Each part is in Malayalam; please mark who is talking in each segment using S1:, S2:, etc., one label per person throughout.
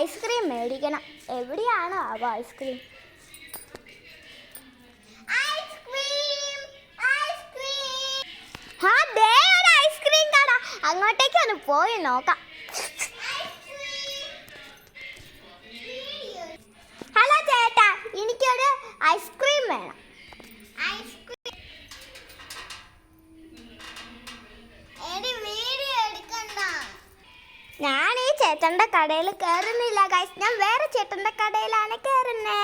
S1: ഐസ്ക്രീം മേടിക്കണം. എവിടെയാണോ ആവോ ഐസ്ക്രീം? ആ ദേ ഒരു ഐസ്ക്രീം കട. അങ്ങോട്ടേക്കൊന്ന് പോയി നോക്കാം. ഹലോ ചേട്ടാ, എനിക്കൊരു ഐസ്ക്രീം വേണം. ഞാൻ ഈ ചേട്ടൻ്റെ കടയിൽ കയറുന്നില്ല ഗൈസ്. ഞാൻ വേറെ ചേട്ടൻ്റെ കടയിലാണ് കയറുന്നേ.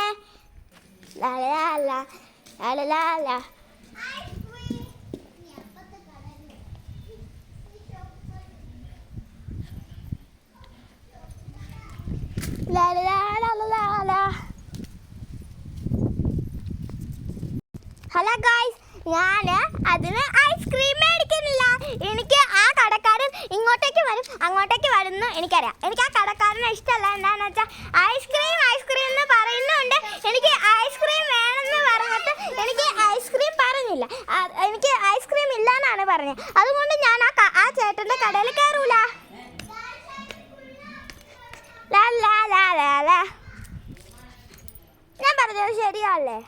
S1: ഹലോ ഗൈസ്, ഞാൻ അതിന് ഐസ്ക്രീം മേടിക്കുന്നില്ല. എനിക്ക് ആ കടക്കാരൻ ഇങ്ങോട്ടേക്ക് വരും അങ്ങോട്ടേക്ക് വരുന്നു എനിക്കറിയാം. എനിക്ക് ആ കടക്കാരനെ ഇഷ്ടമല്ല. എന്താണെന്ന് വെച്ചാൽ ഐസ്ക്രീം ഐസ്ക്രീം എന്ന് പറയുന്നുണ്ട്. എനിക്ക് ഐസ്ക്രീം വേണമെന്ന് പറഞ്ഞിട്ട് എനിക്ക് ഐസ്ക്രീം പറഞ്ഞില്ല. എനിക്ക് ഐസ്ക്രീം ഇല്ലയെന്നാണ് പറഞ്ഞത്. അതുകൊണ്ട് ഞാൻ ആ ചേട്ടൻ്റെ കടയിൽ കയറൂല. ഞാൻ പറഞ്ഞത് ശരിയല്ലേ?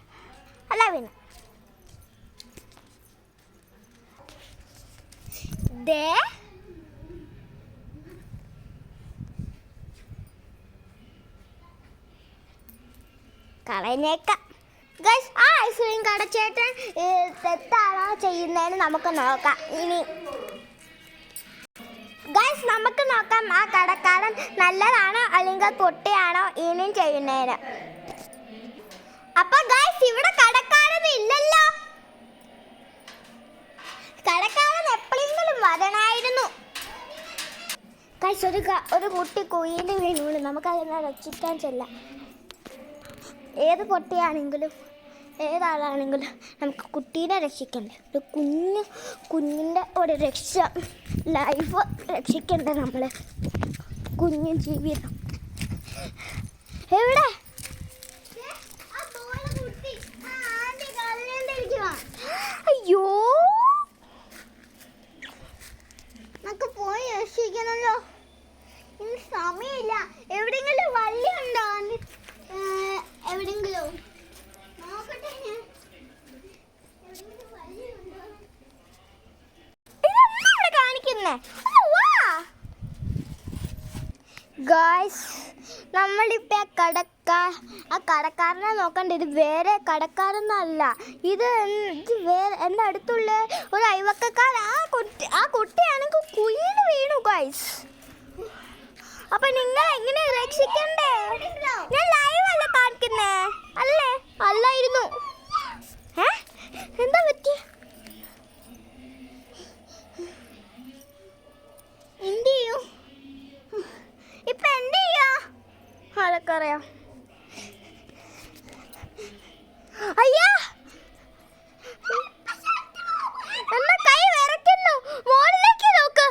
S1: അല്ല പിന്നെ കളഞ്ഞേക്കാം ഗൈസ്. ആ ഐസ്ക്രീം കടച്ചേട്ടൻ തെറ്റാണോ ചെയ്യുന്നതെന്ന് നമുക്ക് നോക്കാം. ഇനി ഗൈസ് നമുക്ക് നോക്കാം ആ കടക്കാരൻ നല്ലതാണോ അല്ലെങ്കിൽ പൊട്ടിയാണോ ഇനിയും ചെയ്യുന്നതിന്. അപ്പൊ ഗൈസ് ഇവിടെ കടക്കാരൻ ഇല്ലല്ലോ. കടക്കാരൻ എപ്പോഴെങ്കിലും വരണമായിരുന്നു. ഗൈസ് ഒരു കുട്ടി കുയിൽ വീണു. നമുക്കതിനെ രക്ഷിക്കാൻ ചെല്ലാം. ഏത് പൊട്ടിയാണെങ്കിലും ഏതാളാണെങ്കിലും നമുക്ക് കുട്ടീനെ രക്ഷിക്കണ്ടേ. ഒരു കുഞ്ഞിൻ്റെ ഒരു രക്ഷ, ലൈഫ് രക്ഷിക്കണ്ടേ നമ്മളെ. കുഞ്ഞു ജീവിതം എവിടെ? അയ്യോ, നമുക്ക് പോയി രക്ഷിക്കണല്ലോ. ഇനി സമയമില്ല. എവിടെയെങ്കിലും വള്ളി ഉണ്ടോ? എവിടെയെങ്കിലും നോക്കട്ടെ ഞാൻ. ഇതെന്താ കാണിക്കുന്നേ? ഗായ്സ്, നമ്മളിപ്പോൾ ആ കടക്കാരനെ നോക്കണ്ട. ഇത് വേറെ കടക്കാരനല്ല. ഇത് വേറെ എൻ്റെ അടുത്തുള്ള ഒരു അയൽവക്കക്കാരൻ. ആ കുട്ടിയാണെങ്കിൽ കുയിൽ വീണു ഗായ്സ്. അപ്പൊ നിങ്ങൾ എങ്ങനെ രക്ഷിക്കണ്ടേ? ഞാൻ ലൈവ് അല്ലേ കാണിക്കുന്നേ? അല്ലേ? അല്ലായിരുന്നു. എന്താ പറ്റി? എന്ത് ചെയ്യും ഇപ്പൊ? എന്ത് ചെയ്യാ? ആൾക്കറിയാം. അയ്യാ, എന്നാ കൈ വിറയ്ക്കുന്നു. മോളിലേക്ക് നോക്ക്.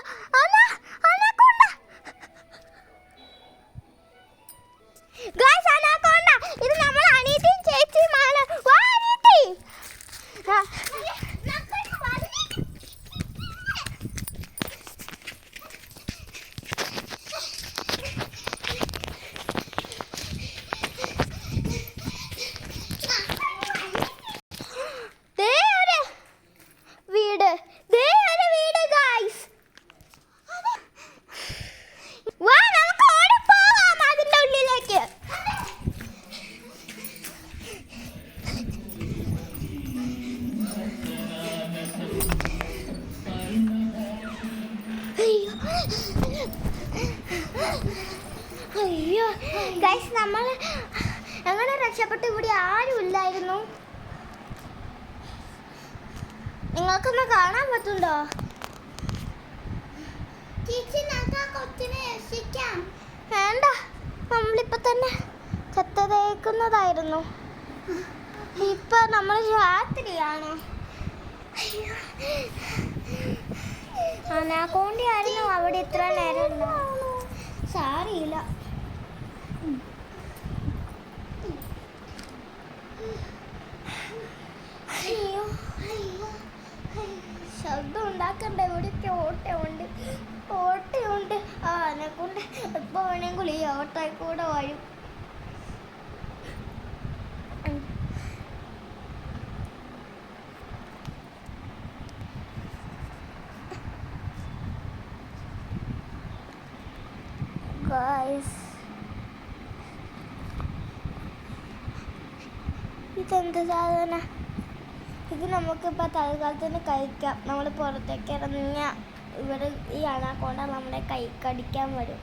S1: Guys, anaconda. ഇത് നമ്മൾ അനീതിയും ചേച്ചിയുമാണ്. വാ അനീതി. അയ്യോ ഗൈസ്, നമ്മൾ എങ്ങനെ രക്ഷപ്പെട്ടു? ഇവിടെ ആരും ഇല്ലായിരുന്നു. നിങ്ങൾക്കൊന്ന് കാണാൻ പറ്റുണ്ടോ? വേണ്ട, നമ്മളിപ്പോ തന്നെ ചത്തതേക്കുന്നതായിരുന്നു. ഇപ്പൊ നമ്മൾ രാത്രിയാണ്. അനാക്കോണ്ടിയായിരുന്നു അവിടെ ഇത്ര നേരം. സാരിയില്ല. ശബ്ദം ഉണ്ടാക്കണ്ട. ഇവിടെ ഓട്ടയുണ്ട്. ആ അനക്കൊണ്ട് എപ്പോൾ വേണമെങ്കിലും ഈ ഓട്ടോയിൽ കൂടെ വരും. ഇതെന്ത് സാധന? ഇത് നമുക്കിപ്പോൾ തൽക്കാലത്തിന് കഴിക്കാം. നമ്മൾ പുറത്തേക്ക് ഇറങ്ങിയ ഇവിടെ ഈ അണാക്കോണ്ട നമ്മുടെ കൈ കടിക്കാൻ വരും.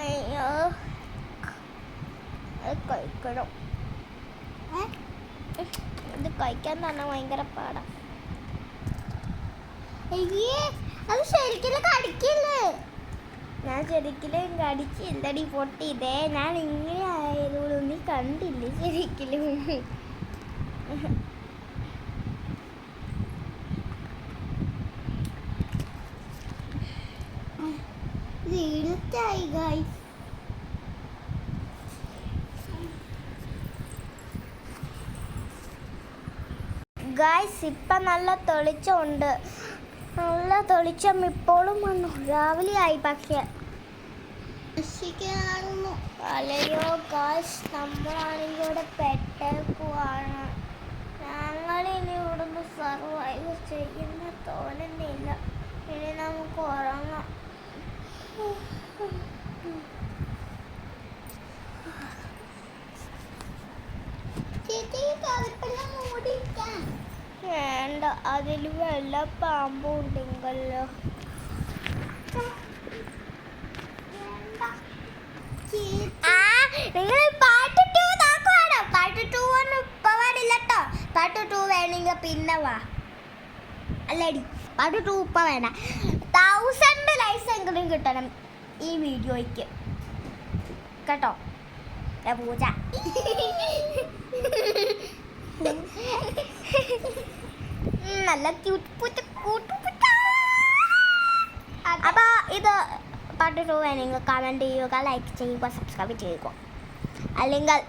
S1: അയ്യോ, കഴിക്കണം. ഇത് കഴിക്കാൻ തന്നെ ഭയങ്കര പാടാ. അത് ശരിക്കും കടിക്കില്ലേ? ഞാൻ ശരിക്കും കടിച്ചില്ലടി പൊട്ടി. ഇതേ ഞാൻ ഇങ്ങനെ ആയതുകൊണ്ട് നീ കണ്ടില്ലേ ശരിക്കും. ഗായ്സ് ഇപ്പം നല്ല തെളിച്ചമുണ്ട്. നല്ല തെളിച്ചം ഇപ്പോഴും വന്നു. രാവിലെ ആയി. പക്ഷേ അല്ലയോ ഗായ്സ്, നമ്മളാണെങ്കിൽ ഇവിടെ പെട്ടേക്കുവാണ്. ഞങ്ങളിനി ഇവിടുന്ന് സർവൈവ് ചെയ്യുന്ന തോന്നുന്നില്ല. ഇനി നമുക്ക് ഉറങ്ങാം. വേണ്ട, അതിൽ വല്ല പാമ്പും ഉണ്ടെങ്കിലോ. നിങ്ങൾ പാർട്ട് 2 നോക്കുവാണോ? പാർട്ട് 2 ഒന്നും ഇപ്പൊ പാടില്ല കേട്ടോ. പാർട്ട് 2 വേണമെങ്കിൽ പിന്നെ വാ. അല്ലടി, പാർട്ട് 2 ഇപ്പൊ വേണ്ട. 1000 ലൈക്സ് എങ്കിലും കിട്ടണം ഈ വീഡിയോയ്ക്ക് കേട്ടോ. പൂജ നല്ല അപ്പൊ ഇത് പാർട്ട് 2 വേണമെങ്കിൽ കമൻറ്റ് ചെയ്യുക, ലൈക്ക് ചെയ്യുക, സബ്സ്ക്രൈബ് ചെയ്യുക. അല്ലെങ്കിൽ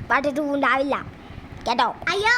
S1: പാർട്ട് 2 ഉണ്ടാവില്ല കേട്ടോ. അയ്യോ.